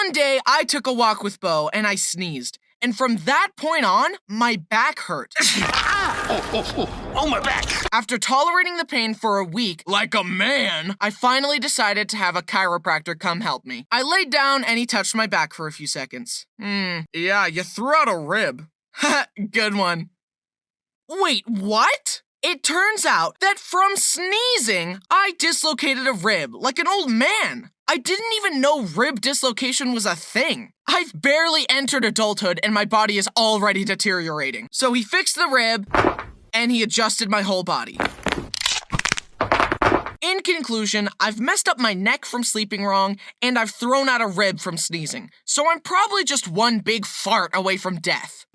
One day, I took a walk with Bo and I sneezed. And from that point on, my back hurt. Oh, my back! After tolerating the pain for a week, like a man, I finally decided to have a chiropractor come help me. I laid down and he touched my back for a few seconds. Yeah, you threw out a rib. Good one. Wait, what? It turns out that from sneezing, I dislocated a rib like an old man. I didn't even know rib dislocation was a thing. I've barely entered adulthood and my body is already deteriorating. So he fixed the rib and he adjusted my whole body. In conclusion, I've messed up my neck from sleeping wrong and I've thrown out a rib from sneezing. So I'm probably just one big fart away from death.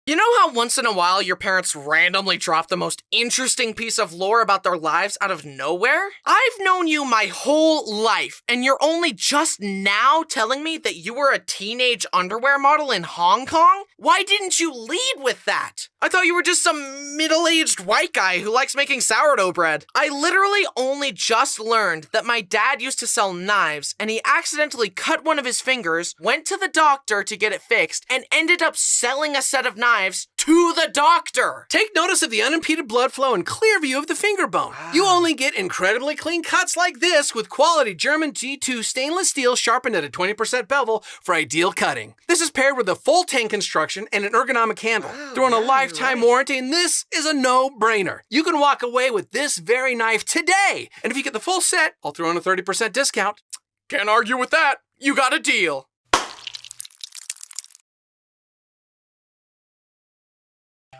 You know how once in a while your parents randomly drop the most interesting piece of lore about their lives out of nowhere? I've known you my whole life, and you're only just now telling me that you were a teenage underwear model in Hong Kong? Why didn't you lead with that? I thought you were just some middle-aged white guy who likes making sourdough bread. I literally only just learned that my dad used to sell knives, and he accidentally cut one of his fingers, went to the doctor to get it fixed, and ended up selling a set of knives to the doctor. Take notice of the unimpeded blood flow and clear view of the finger bone. Wow. You only get incredibly clean cuts like this with quality German G2 stainless steel sharpened at a 20% bevel for ideal cutting. This is paired with a full tank construction and an ergonomic handle. Wow, throw in a lifetime warranty, and this is a no-brainer. You can walk away with this very knife today. And if you get the full set, I'll throw in a 30% discount. Can't argue with that. You got a deal.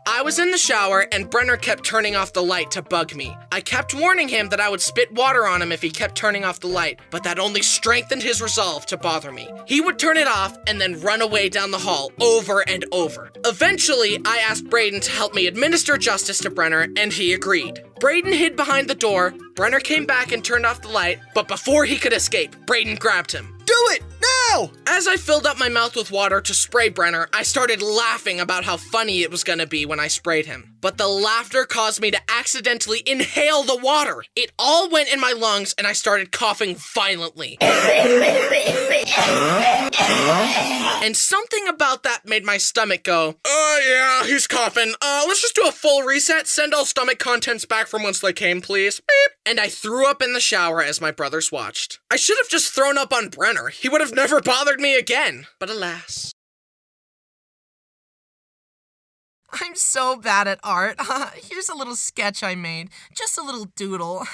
I was in the shower and Brenner kept turning off the light to bug me. I kept warning him that I would spit water on him if he kept turning off the light, but that only strengthened his resolve to bother me. He would turn it off and then run away down the hall over and over. Eventually, I asked Braden to help me administer justice to Brenner and he agreed. Braden hid behind the door, Brenner came back and turned off the light, but before he could escape, Braden grabbed him. Do it! Now! As I filled up my mouth with water to spray Brenner, I started laughing about how funny it was gonna be when I sprayed him. But the laughter caused me to accidentally inhale the water. It all went in my lungs and I started coughing violently. And something about that made my stomach go, yeah, he's coughing. Let's just do a full reset. Send all stomach contents back from whence they came, please. Beep. And I threw up in the shower as my brothers watched. I should have just thrown up on Brenner. He would have never bothered me again. But alas. I'm so bad at art. Here's a little sketch I made. Just a little doodle.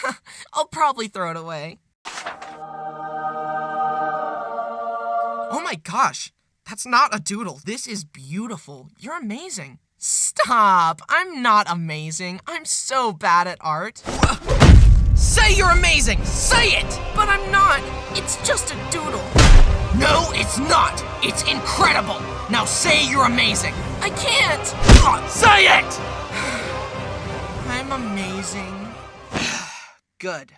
I'll probably throw it away. Oh my gosh. That's not a doodle. This is beautiful. You're amazing. Stop. I'm not amazing. I'm so bad at art. Say you're amazing! Say it! But I'm not. It's just a doodle. No, it's not. It's incredible. Now say you're amazing. I can't. Say it! I'm amazing. Good.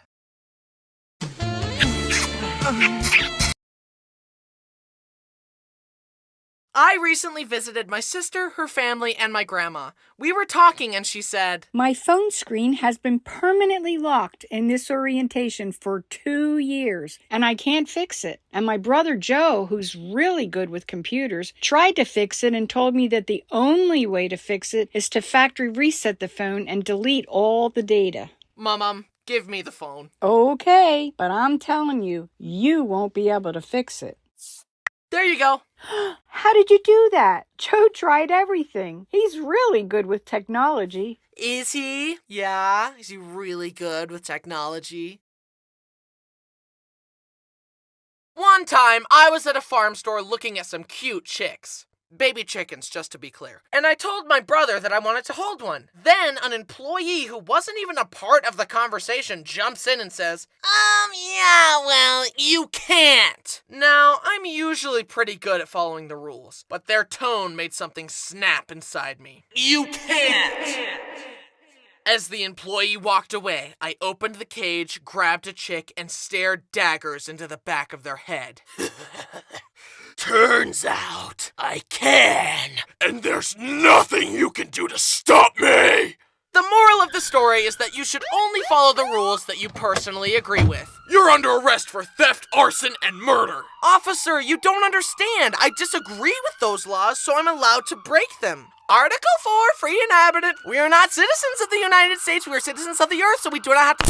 I recently visited my sister, her family, and my grandma. We were talking and she said, "My phone screen has been permanently locked in this orientation for 2 years, and I can't fix it. And my brother Joe, who's really good with computers, tried to fix it and told me that the only way to fix it is to factory reset the phone and delete all the data." Mom, give me the phone. Okay, but I'm telling you, you won't be able to fix it. There you go. How did you do that? Joe tried everything. He's really good with technology. Is he? Yeah. Is he really good with technology? One time, I was at a farm store looking at some cute chicks. Baby chickens, just to be clear. And I told my brother that I wanted to hold one. Then an employee who wasn't even a part of the conversation jumps in and says, yeah, well, you can't. Now, I'm usually pretty good at following the rules, but their tone made something snap inside me. You can't! As the employee walked away, I opened the cage, grabbed a chick, and stared daggers into the back of their head. Turns out I can, and there's nothing you can do to stop me! The moral of the story is that you should only follow the rules that you personally agree with. You're under arrest for theft, arson, and murder. Officer, you don't understand. I disagree with those laws, so I'm allowed to break them. Article 4, free inhabitant. We are not citizens of the United States. We are citizens of the Earth, so we do not have to...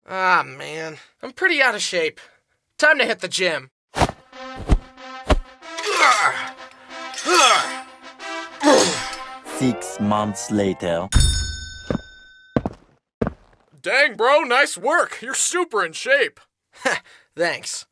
Ah, man. I'm pretty out of shape. Time to hit the gym. 6 months later. Dang, bro, nice work. You're super in shape. Thanks.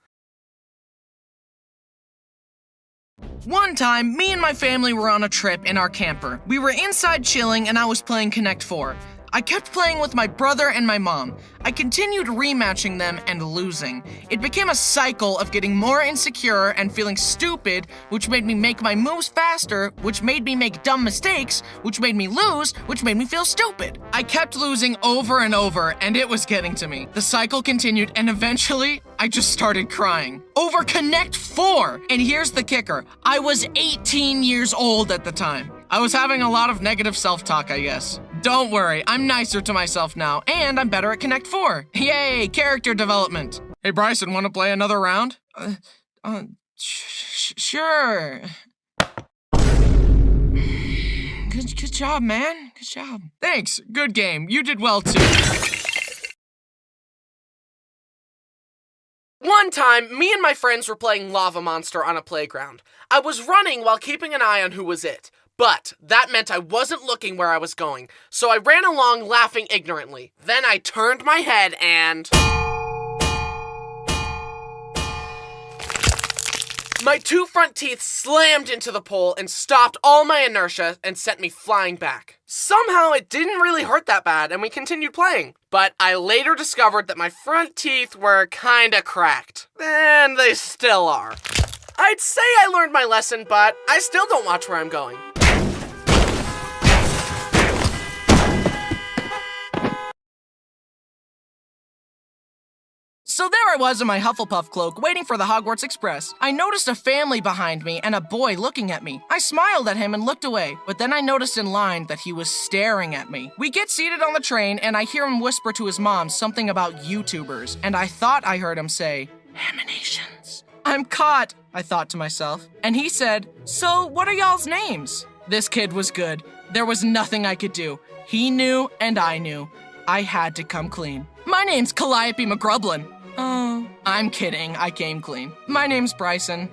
One time, me and my family were on a trip in our camper. We were inside chilling and I was playing Connect 4. I kept playing with my brother and my mom. I continued rematching them and losing. It became a cycle of getting more insecure and feeling stupid, which made me make my moves faster, which made me make dumb mistakes, which made me lose, which made me feel stupid. I kept losing over and over, and it was getting to me. The cycle continued, and eventually, I just started crying. Over Connect 4! And here's the kicker. I was 18 years old at the time. I was having a lot of negative self-talk, I guess. Don't worry, I'm nicer to myself now, and I'm better at Connect 4. Yay, character development. Hey, Bryson, want to play another round? Sure. Good job, man. Good job. Thanks. Good game. You did well, too. One time, me and my friends were playing Lava Monster on a playground. I was running while keeping an eye on who was it. But that meant I wasn't looking where I was going, so I ran along laughing ignorantly. Then I turned my head and... my 2 front teeth slammed into the pole and stopped all my inertia and sent me flying back. Somehow it didn't really hurt that bad and we continued playing. But I later discovered that my front teeth were kinda cracked. And they still are. I'd say I learned my lesson, but I still don't watch where I'm going. So there I was in my Hufflepuff cloak, waiting for the Hogwarts Express. I noticed a family behind me and a boy looking at me. I smiled at him and looked away, but then I noticed in line that he was staring at me. We get seated on the train and I hear him whisper to his mom something about YouTubers, and I thought I heard him say, "Emanations." I'm caught, I thought to myself. And he said, "So what are y'all's names?" This kid was good. There was nothing I could do. He knew and I knew. I had to come clean. My name's Calliope McGrublin. Oh, I'm kidding. I came clean. My name's Bryson.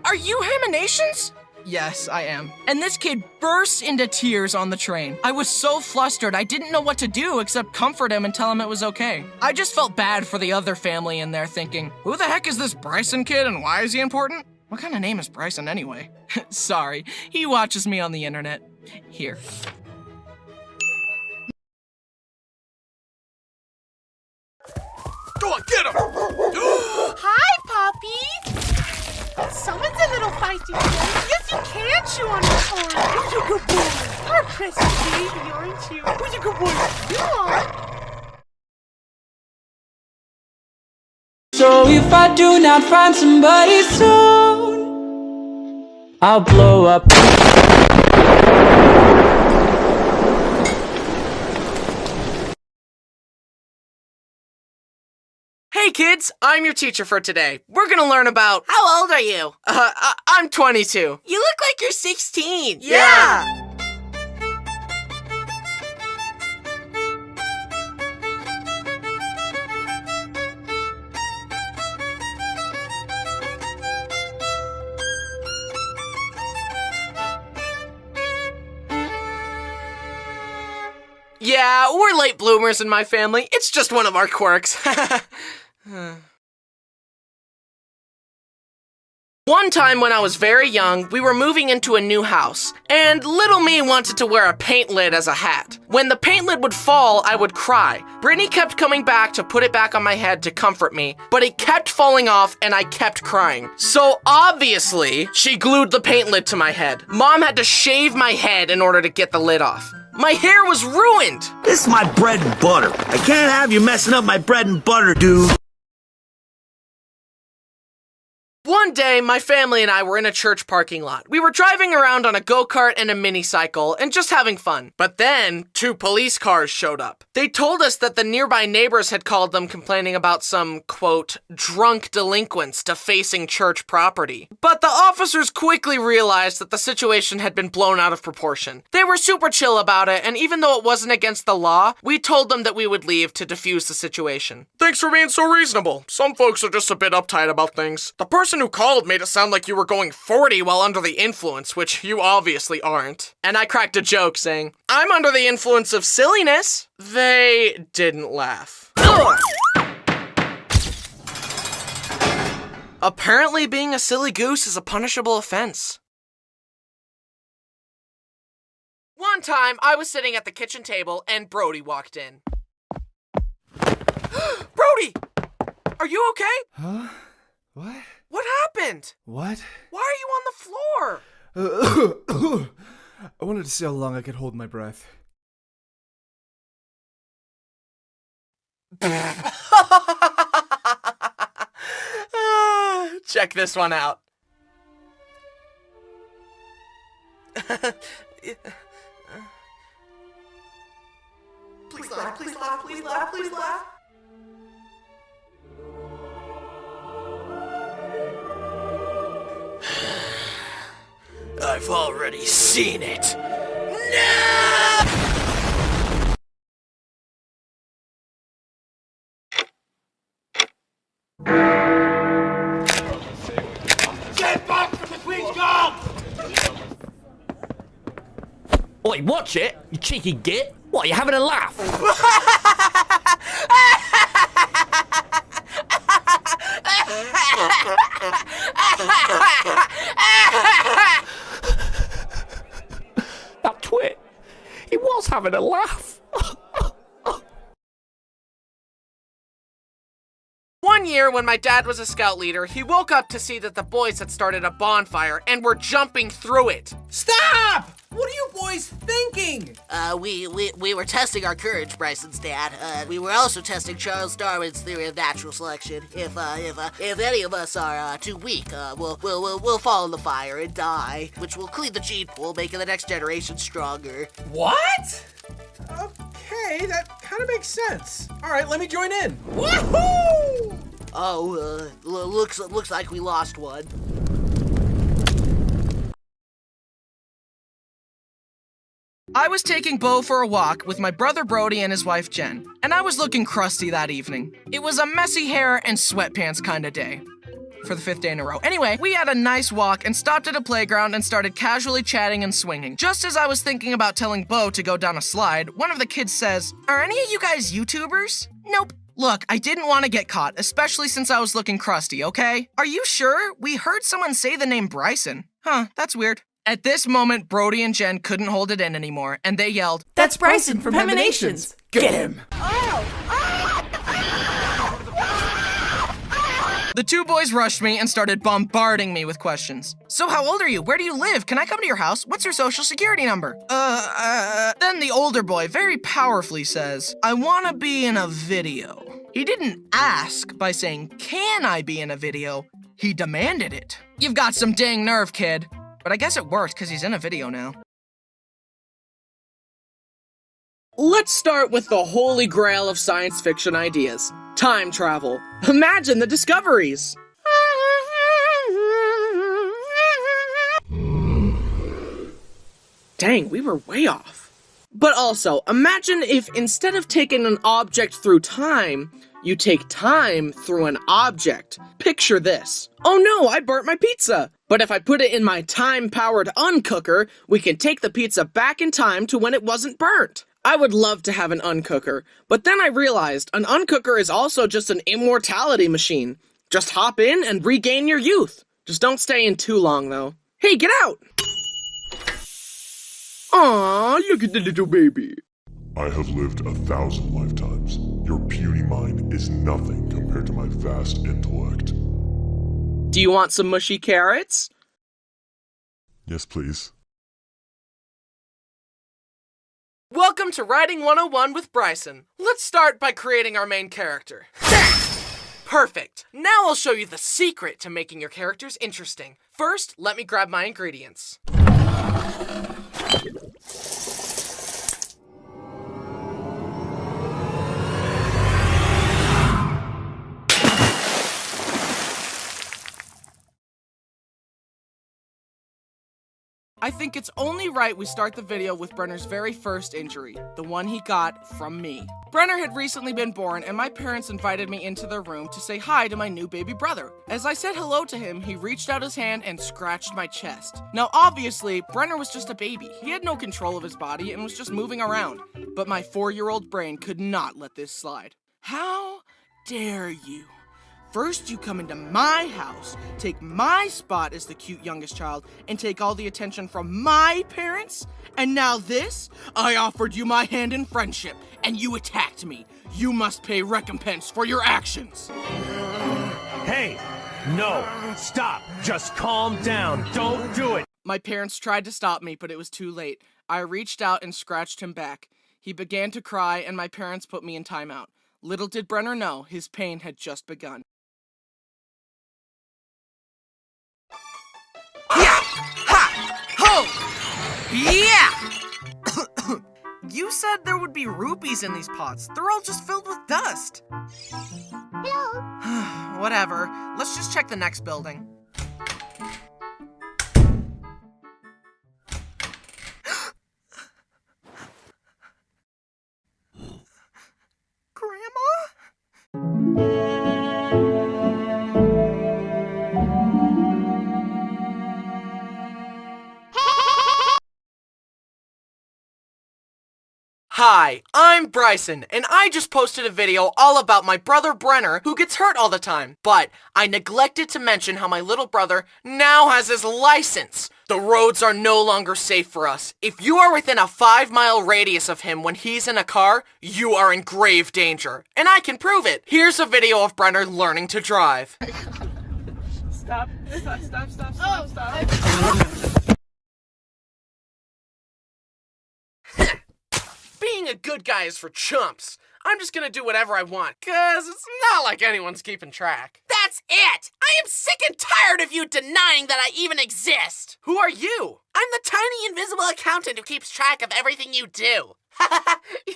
Are you Emanations? Yes, I am. And this kid burst into tears on the train. I was so flustered, I didn't know what to do except comfort him and tell him it was okay. I just felt bad for the other family in there thinking, who the heck is this Bryson kid and why is he important? What kind of name is Bryson anyway? Sorry, he watches me on the internet. Here. Go on, get him! Hi, Poppy! Someone's a little feisty today. Yes, you can chew on my arm. Who's a good boy? You're a precious baby, aren't you? Who's a good boy? You are. So if I do not find somebody soon, I'll blow up. Hey kids, I'm your teacher for today. We're gonna learn about... How old are you? I'm 22. You look like you're 16. Yeah! Yeah, we're late bloomers in my family. It's just one of our quirks. One time when I was very young, we were moving into a new house, and little me wanted to wear a paint lid as a hat. When the paint lid would fall, I would cry. Brittany kept coming back to put it back on my head to comfort me, but it kept falling off and I kept crying. So obviously, she glued the paint lid to my head. Mom had to shave my head in order to get the lid off. My hair was ruined! This is my bread and butter. I can't have you messing up my bread and butter, dude. One One day, my family and I were in a church parking lot. We were driving around on a go-kart and a mini-cycle and just having fun. But then, 2 police cars showed up. They told us that the nearby neighbors had called them complaining about some, quote, drunk delinquents defacing church property. But the officers quickly realized that the situation had been blown out of proportion. They were super chill about it, and even though it wasn't against the law, we told them that we would leave to defuse the situation. Thanks for being so reasonable. Some folks are just a bit uptight about things. The person who called made it sound like you were going 40 while under the influence, which you obviously aren't. And I cracked a joke saying, I'm under the influence of silliness. They didn't laugh. Apparently being a silly goose is a punishable offense. One time, I was sitting at the kitchen table and Brody walked in. Brody! Are you okay? Huh? What? What happened? What? Why are you on the floor? I wanted to see how long I could hold my breath. Check this one out. Please laugh, please laugh, please laugh, please laugh. I've already seen it. Get back from the Queen's Guard! Oi, watch it, you cheeky git. What, you having a laugh? That twit, he was having a laugh. One year, when my dad was a scout leader, he woke up to see that the boys had started a bonfire and were jumping through it. Stop! What are you boys thinking? We were testing our courage, Bryson's dad. We were also testing Charles Darwin's theory of natural selection. If any of us are too weak, we'll fall in the fire and die, which will clean the gene pool, making the next generation stronger. What? Okay, that kind of makes sense. All right, let me join in. Woohoo! Oh, looks like we lost one. I was taking Bo for a walk with my brother Brody and his wife Jen, and I was looking crusty that evening. It was a messy hair and sweatpants kind of day. For the 5th day in a row. Anyway, we had a nice walk and stopped at a playground and started casually chatting and swinging. Just as I was thinking about telling Bo to go down a slide, one of the kids says, "Are any of you guys YouTubers?" Nope. Look, I didn't want to get caught, especially since I was looking crusty, okay? Are you sure? We heard someone say the name Bryson. Huh, that's weird. At this moment, Brody and Jen couldn't hold it in anymore, and they yelled, That's Bryson from Emanations. Get him! The 2 boys rushed me and started bombarding me with questions. So how old are you? Where do you live? Can I come to your house? What's your social security number? Then the older boy very powerfully says, I want to be in a video. He didn't ask by saying, can I be in a video? He demanded it. You've got some dang nerve, kid. But I guess it worked because he's in a video now. Let's start with the holy grail of science fiction ideas. Time travel. Imagine the discoveries! Dang, we were way off. But also, imagine if instead of taking an object through time, you take time through an object. Picture this. Oh no, I burnt my pizza! But if I put it in my time-powered uncooker, we can take the pizza back in time to when it wasn't burnt. I would love to have an uncooker, but then I realized an uncooker is also just an immortality machine. Just hop in and regain your youth. Just don't stay in too long, though. Hey, get out! Aw, look at the little baby. I have lived 1,000 lifetimes. Your puny mind is nothing compared to my vast intellect. Do you want some mushy carrots? Yes, please. Welcome to Writing 101 with Bryson. Let's start by creating our main character. Perfect. Now I'll show you the secret to making your characters interesting. First, let me grab my ingredients. I think it's only right we start the video with Brenner's very first injury, the one he got from me. Brenner had recently been born, and my parents invited me into their room to say hi to my new baby brother. As I said hello to him, he reached out his hand and scratched my chest. Now obviously, Brenner was just a baby. He had no control of his body and was just moving around. But my 4-year-old brain could not let this slide. How dare you? First, you come into my house, take my spot as the cute youngest child, and take all the attention from my parents? And now this? I offered you my hand in friendship, and you attacked me. You must pay recompense for your actions. Hey, no, stop. Just calm down. Don't do it. My parents tried to stop me, but it was too late. I reached out and scratched him back. He began to cry, and my parents put me in timeout. Little did Brenner know, his pain had just begun. Yeah! You said there would be rupees in these pots. They're all just filled with dust. Whatever. Let's just check the next building. Grandma? Hi, I'm Bryson, and I just posted a video all about my brother Brenner, who gets hurt all the time. But I neglected to mention how my little brother now has his license. The roads are no longer safe for us. If you are within a 5-mile radius of him when he's in a car, you are in grave danger. And I can prove it. Here's a video of Brenner learning to drive. Stop. Being a good guy is for chumps. I'm just gonna do whatever I want, cause it's not like anyone's keeping track. That's it! I am sick and tired of you denying that I even exist! Who are you? I'm the tiny invisible accountant who keeps track of everything you do.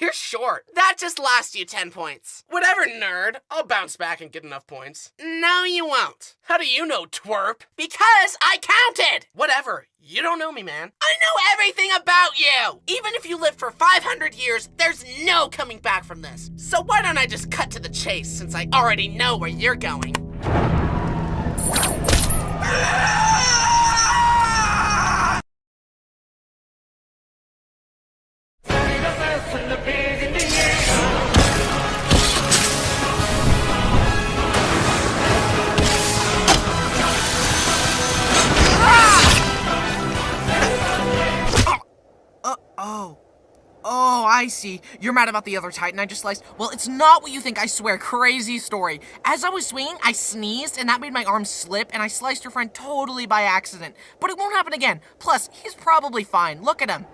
You're short. That just lost you 10 points. Whatever, nerd. I'll bounce back and get enough points. No, you won't. How do you know, twerp? Because I counted! Whatever. You don't know me, man. I know everything about you! Even if you lived for 500 years, there's no coming back from this. So why don't I just cut to the chase, since I already know where you're going? Oh, I see. You're mad about the other Titan I just sliced? Well, it's not what you think, I swear. Crazy story. As I was swinging, I sneezed, and that made my arm slip, and I sliced your friend totally by accident. But it won't happen again. Plus, he's probably fine. Look at him.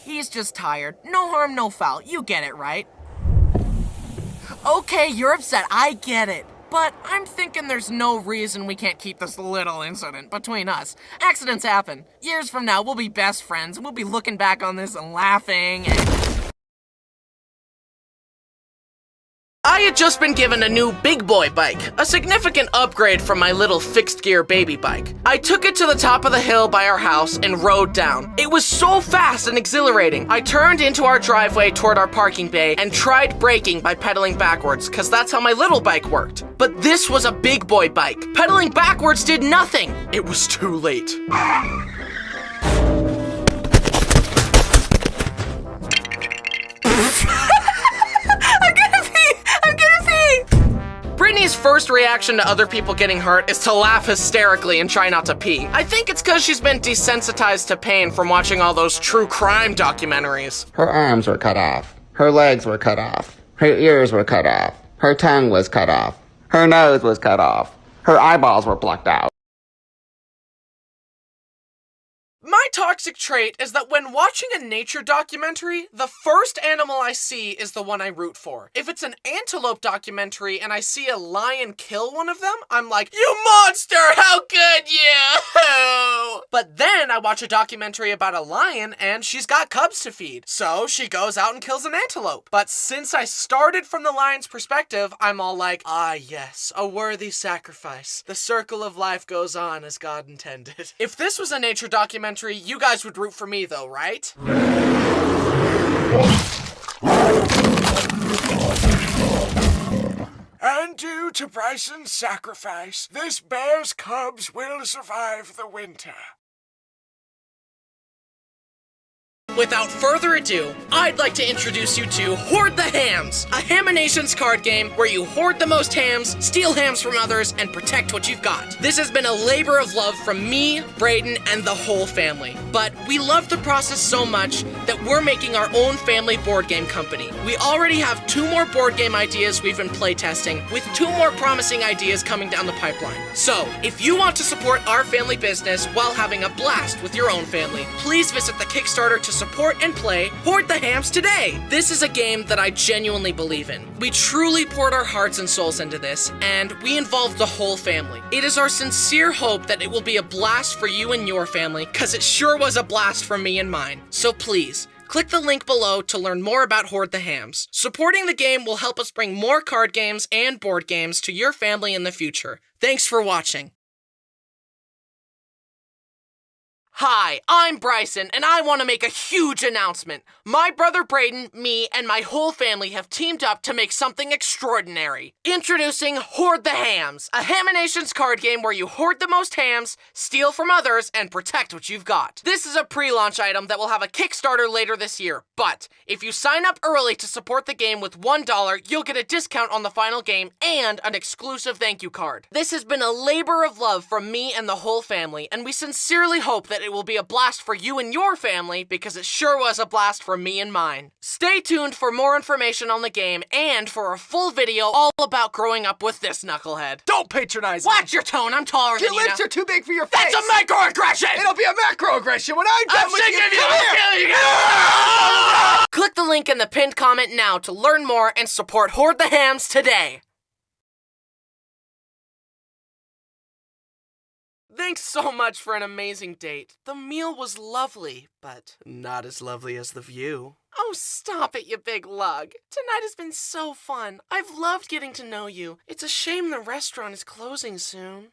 He's just tired. No harm, no foul. You get it, right? Okay, you're upset. I get it. But I'm thinking there's no reason we can't keep this little incident between us. Accidents happen. Years from now, we'll be best friends, and we'll be looking back on this and laughing and... I had just been given a new big boy bike, a significant upgrade from my little fixed gear baby bike. I took it to the top of the hill by our house and rode down. It was so fast and exhilarating. I turned into our driveway toward our parking bay and tried braking by pedaling backwards, cause that's how my little bike worked. But this was a big boy bike. Pedaling backwards did nothing. It was too late. Brittany's first reaction to other people getting hurt is to laugh hysterically and try not to pee. I think it's because she's been desensitized to pain from watching all those true crime documentaries. Her arms were cut off. Her legs were cut off. Her ears were cut off. Her tongue was cut off. Her nose was cut off. Her eyeballs were plucked out. My toxic trait is that when watching a nature documentary, the first animal I see is the one I root for. If it's an antelope documentary and I see a lion kill one of them, I'm like, you monster, how could you? But then I watch a documentary about a lion and she's got cubs to feed. So she goes out and kills an antelope. But since I started from the lion's perspective, I'm all like, ah yes, a worthy sacrifice. The circle of life goes on as God intended. If this was a nature documentary, you guys would root for me though, right? And due to Bryson's sacrifice, this bear's cubs will survive the winter. Without further ado, I'd like to introduce you to Hoard the Hams, a Haminations card game where you hoard the most hams, steal hams from others, and protect what you've got. This has been a labor of love from me, Braden, and the whole family. But we love the process so much that we're making our own family board game company. We already have 2 more board game ideas we've been playtesting, with 2 more promising ideas coming down the pipeline. So, if you want to support our family business while having a blast with your own family, please visit the Kickstarter to support and play Hoard the Hams today. This is a game that I genuinely believe in. We truly poured our hearts and souls into this, and we involved the whole family. It is our sincere hope that it will be a blast for you and your family, cause it sure was a blast for me and mine. So please, click the link below to learn more about Hoard the Hams. Supporting the game will help us bring more card games and board games to your family in the future. Thanks for watching. Hi, I'm Bryson, and I want to make a huge announcement. My brother Braden, me, and my whole family have teamed up to make something extraordinary. Introducing Hoard the Hams, a Haminations card game where you hoard the most hams, steal from others, and protect what you've got. This is a pre-launch item that will have a Kickstarter later this year, but if you sign up early to support the game with $1, you'll get a discount on the final game and an exclusive thank you card. This has been a labor of love from me and the whole family, and we sincerely hope that it will be a blast for you and your family because it sure was a blast for me and mine. Stay tuned for more information on the game and for a full video all about growing up with this knucklehead. Don't patronize me. Watch your tone, I'm taller than you. Your lips are too big for your face. That's a microaggression! It'll be a macroaggression when I'm done with sick you. of you! Come I'll here. kill you! Click the link in the pinned comment now to learn more and support Hoard the Hams today. Thanks so much for an amazing date. The meal was lovely, but not as lovely as the view. Oh, stop it, you big lug. Tonight has been so fun. I've loved getting to know you. It's a shame the restaurant is closing soon.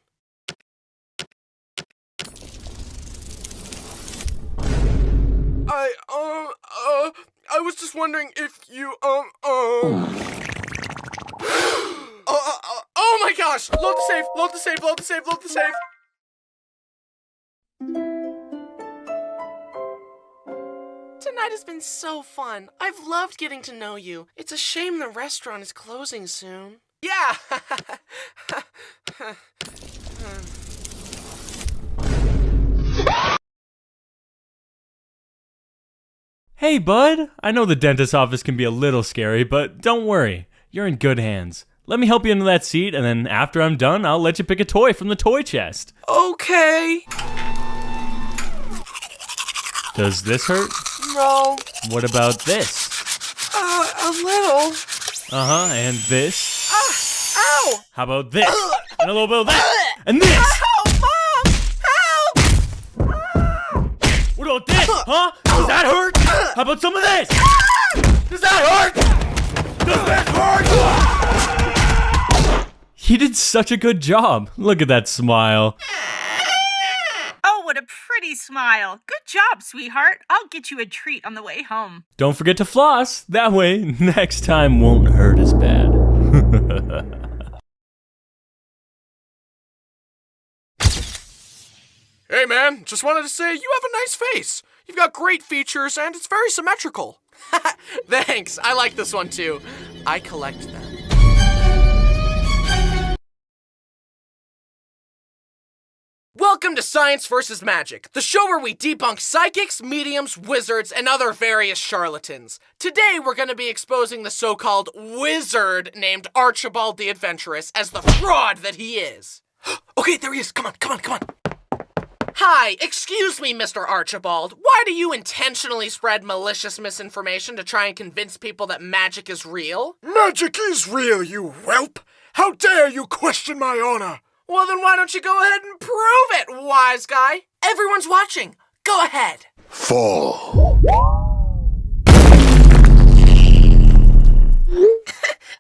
I was just wondering if you, oh my gosh! Load the safe, load the safe, load the safe, load the safe! Tonight has been so fun. I've loved getting to know you. It's a shame the restaurant is closing soon. Yeah! Hey, bud. I know the dentist's office can be a little scary, but don't worry. You're in good hands. Let me help you into that seat, and then after I'm done, I'll let you pick a toy from the toy chest. Okay. Does this hurt? No. What about this? A little. Uh-huh, and this? Ow! How about this? And a little bit of that. And this! Help, Mom! Help! What about this, huh? Does that hurt? How about some of this? Does that hurt? Does this hurt? He did such a good job. Look at that smile. Oh, what a pretty smile. Good job, sweetheart. I'll get you a treat on the way home. Don't forget to floss. That way, next time won't hurt as bad. Hey man, just wanted to say you have a nice face. You've got great features and it's very symmetrical. Thanks, I like this one too. I collect them. Welcome to Science vs. Magic, the show where we debunk psychics, mediums, wizards, and other various charlatans. Today we're going to be exposing the so-called wizard named Archibald the Adventurous as the fraud that he is. Okay, there he is. Come on, come on, come on. Hi, excuse me, Mr. Archibald. Why do you intentionally spread malicious misinformation to try and convince people that magic is real? Magic is real, you whelp! How dare you question my honor? Well, then why don't you go ahead and prove it, wise guy? Everyone's watching. Go ahead. Fall.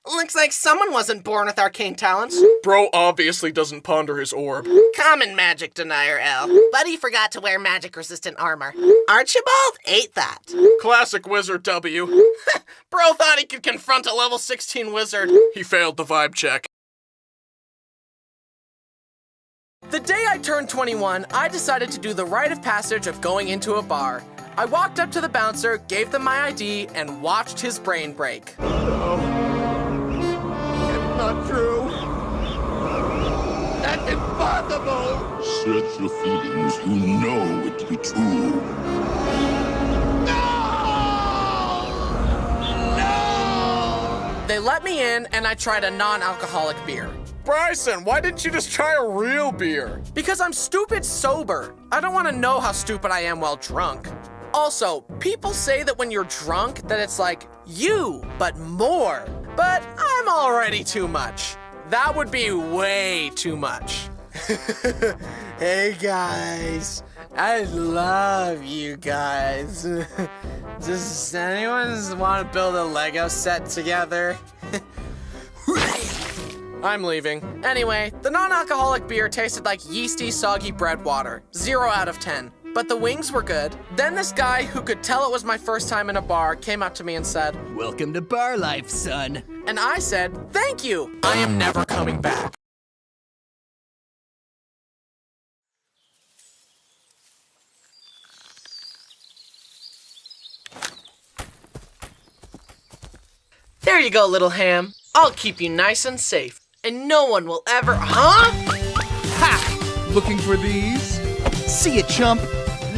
Looks like someone wasn't born with arcane talents. Bro obviously doesn't ponder his orb. Common magic denier, L. Buddy forgot to wear magic-resistant armor. Archibald ate that. Classic wizard W. Bro thought he could confront a level 16 wizard. He failed the vibe check. The day I turned 21, I decided to do the rite of passage of going into a bar. I walked up to the bouncer, gave them my ID, and watched his brain break. Not true. That's impossible. Search your feelings. You know it to be true. They let me in, and I tried a non-alcoholic beer. Bryson, why didn't you just try a real beer? Because I'm stupid sober. I don't want to know how stupid I am while drunk. Also, people say that when you're drunk, that it's like you, but more. But I'm already too much. That would be way too much. Hey guys, I love you guys. Does anyone want to build a Lego set together? I'm leaving. Anyway, the non-alcoholic beer tasted like yeasty, soggy bread water. 0 out of 10. But the wings were good. Then this guy, who could tell it was my first time in a bar, came up to me and said, "Welcome to bar life, son." And I said, "Thank you. I am never coming back." There you go, little ham. I'll keep you nice and safe. And no one will ever... Huh? Ha! Looking for these? See ya, chump.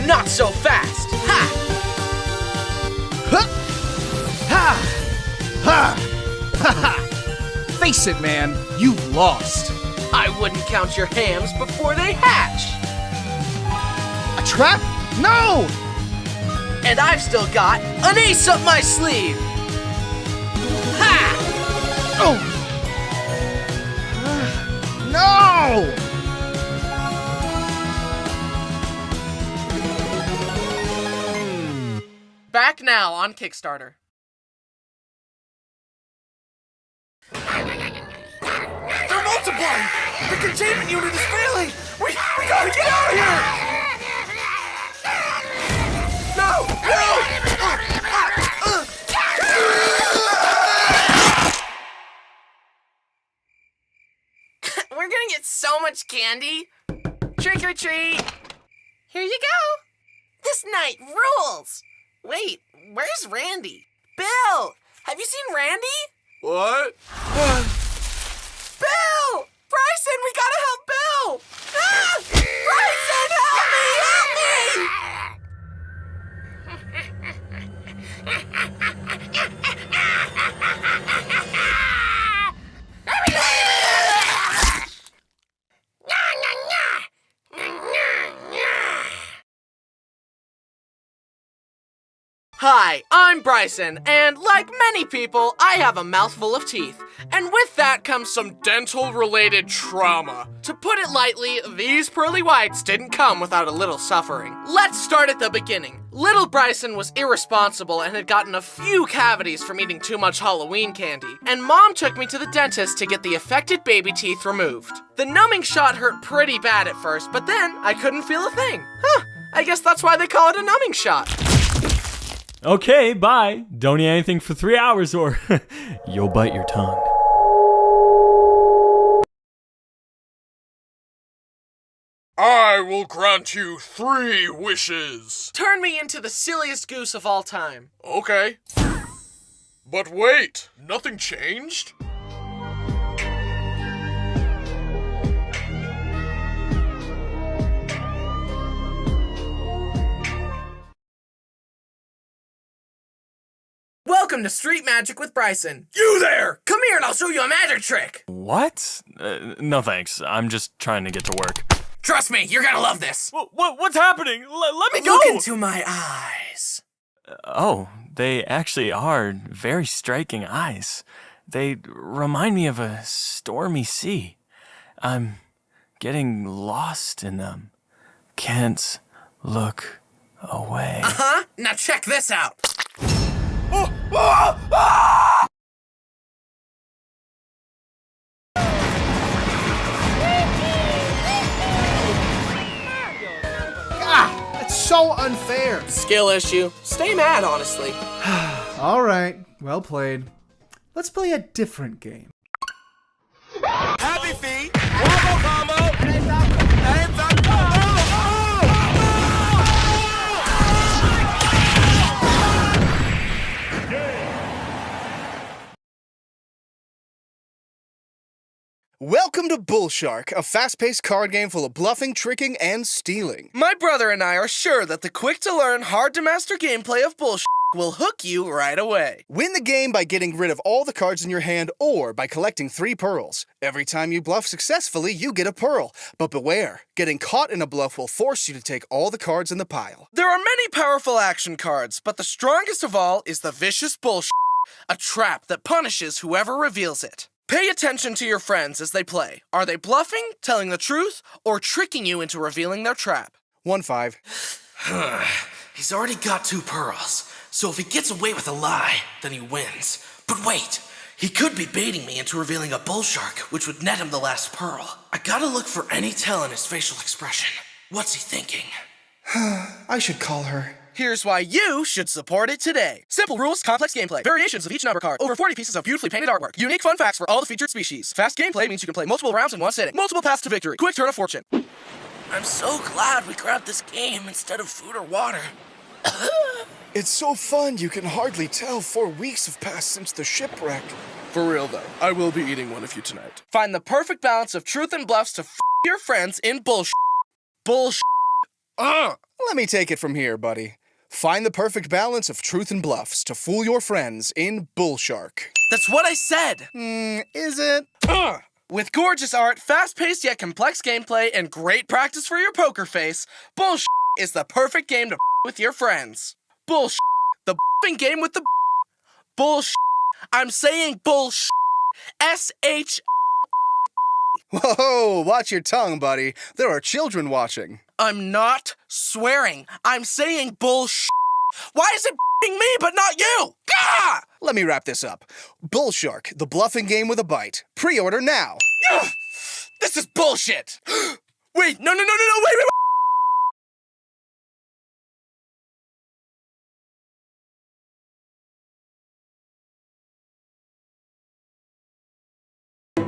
Not so fast. Ha! Ha! Ha! Ha! Ha ha! Face it, man. You've lost. I wouldn't count your hams before they hatch. A trap? No! And I've still got an ace up my sleeve. Ha! Oh! No! Back now on Kickstarter. They're multiplying! The containment unit is failing! We gotta get out of here! No! No! We're gonna get so much candy. Trick or treat. Here you go. This night rules. Wait, where's Randy? Bill! Have you seen Randy? What? Bill! Bryson, we gotta help Bill! Ah! Bryson, help me! Help me! Hi, I'm Bryson, and like many people, I have a mouthful of teeth. And with that comes some dental-related trauma. To put it lightly, these pearly whites didn't come without a little suffering. Let's start at the beginning. Little Bryson was irresponsible and had gotten a few cavities from eating too much Halloween candy. And Mom took me to the dentist to get the affected baby teeth removed. The numbing shot hurt pretty bad at first, but then I couldn't feel a thing. Huh, I guess that's why they call it a numbing shot. Okay, bye. Don't eat anything for 3 hours or you'll bite your tongue. I will grant you 3 wishes. Turn me into the silliest goose of all time. Okay. But wait, nothing changed? Welcome to Street Magic with Bryson. You there! Come here and I'll show you a magic trick! What? No thanks. I'm just trying to get to work. Trust me, you're gonna love this. What's happening? Let me go! Look into my eyes. Oh, they actually are very striking eyes. They remind me of a stormy sea. I'm getting lost in them. Can't look away. Uh-huh. Now check this out. That's so unfair. Skill issue. Stay mad, honestly. All right, well played. Let's play a different game. Happy feet. Wobble combo. Welcome to Bull Shark, a fast-paced card game full of bluffing, tricking, and stealing. My brother and I are sure that the quick-to-learn, hard-to-master gameplay of bullshit will hook you right away. Win the game by getting rid of all the cards in your hand or by collecting 3 pearls. Every time you bluff successfully, you get a pearl. But beware, getting caught in a bluff will force you to take all the cards in the pile. There are many powerful action cards, but the strongest of all is the vicious bullshit, a trap that punishes whoever reveals it. Pay attention to your friends as they play. Are they bluffing, telling the truth, or tricking you into revealing their trap? 1-5. He's already got 2 pearls, so if he gets away with a lie, then he wins. But wait, he could be baiting me into revealing a bull shark, which would net him the last pearl. I gotta look for any tell in his facial expression. What's he thinking? I should call her. Here's why you should support it today. Simple rules, complex gameplay, variations of each number card, over 40 pieces of beautifully painted artwork, unique fun facts for all the featured species. Fast gameplay means you can play multiple rounds in one sitting, multiple paths to victory, quick turn of fortune. I'm so glad we grabbed this game instead of food or water. It's so fun you can hardly tell 4 weeks have passed since the shipwreck. For real though, I will be eating one of you tonight. Find the perfect balance of truth and bluffs to your friends in bullshit. Bullshit. Let me take it from here, buddy. Find the perfect balance of truth and bluffs to fool your friends in Bull Shark. That's what I said. Is it? With gorgeous art, fast-paced yet complex gameplay, and great practice for your poker face, Bullshit is the perfect game to with your friends. Bullshit. The game with the bullshit. I'm saying bullshit. S-H. Whoa, watch your tongue, buddy. There are children watching. I'm not swearing. I'm saying bullshit. Why is it me but not you? Gah! Let me wrap this up. Bull Shark, the bluffing game with a bite. Pre-order now. Ugh! This is bullshit. Wait, no, wait.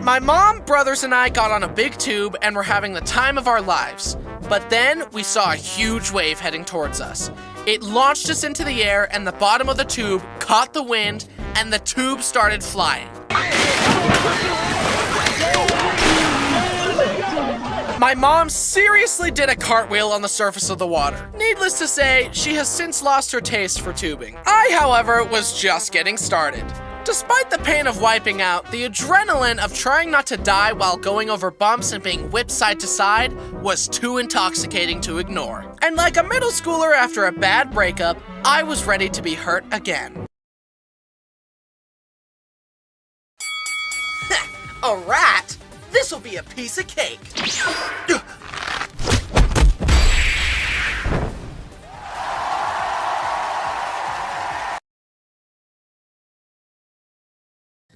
My mom, brothers, and I got on a big tube and were having the time of our lives. But then we saw a huge wave heading towards us. It launched us into the air and the bottom of the tube caught the wind and the tube started flying. My mom seriously did a cartwheel on the surface of the water. Needless to say, she has since lost her taste for tubing. I, however, was just getting started. Despite the pain of wiping out, the adrenaline of trying not to die while going over bumps and being whipped side to side was too intoxicating to ignore. And like a middle schooler after a bad breakup, I was ready to be hurt again. A rat? This'll be a piece of cake.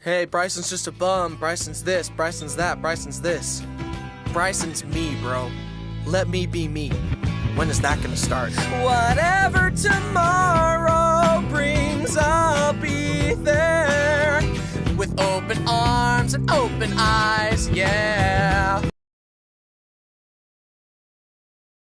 Hey, Bryson's just a bum. Bryson's this, Bryson's that, Bryson's this. Bryson's me, bro. Let me be me. When is that gonna start? Whatever tomorrow brings, I'll be there. With open arms and open eyes, yeah.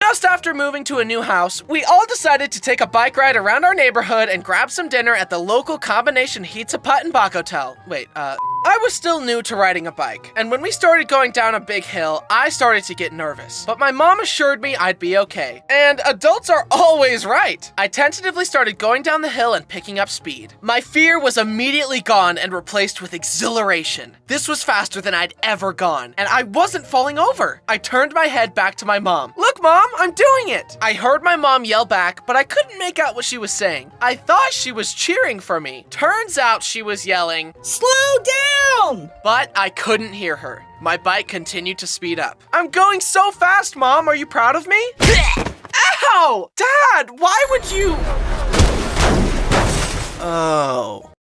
Just after after moving to a new house, we all decided to take a bike ride around our neighborhood and grab some dinner at the local combination Pizza Hut and Bach Hotel. Wait, I was still new to riding a bike, and when we started going down a big hill, I started to get nervous. But my mom assured me I'd be okay. And adults are always right. I tentatively started going down the hill and picking up speed. My fear was immediately gone and replaced with exhilaration. This was faster than I'd ever gone, and I wasn't falling over. I turned my head back to my mom. "Look, Mom, I'm doing it!" I heard my mom yell back, but I couldn't make out what she was saying. I thought she was cheering for me. Turns out she was yelling, "Slow down!" But I couldn't hear her. My bike continued to speed up. "I'm going so fast, Mom. Are you proud of me?" Ow! Dad, why would you? Oh.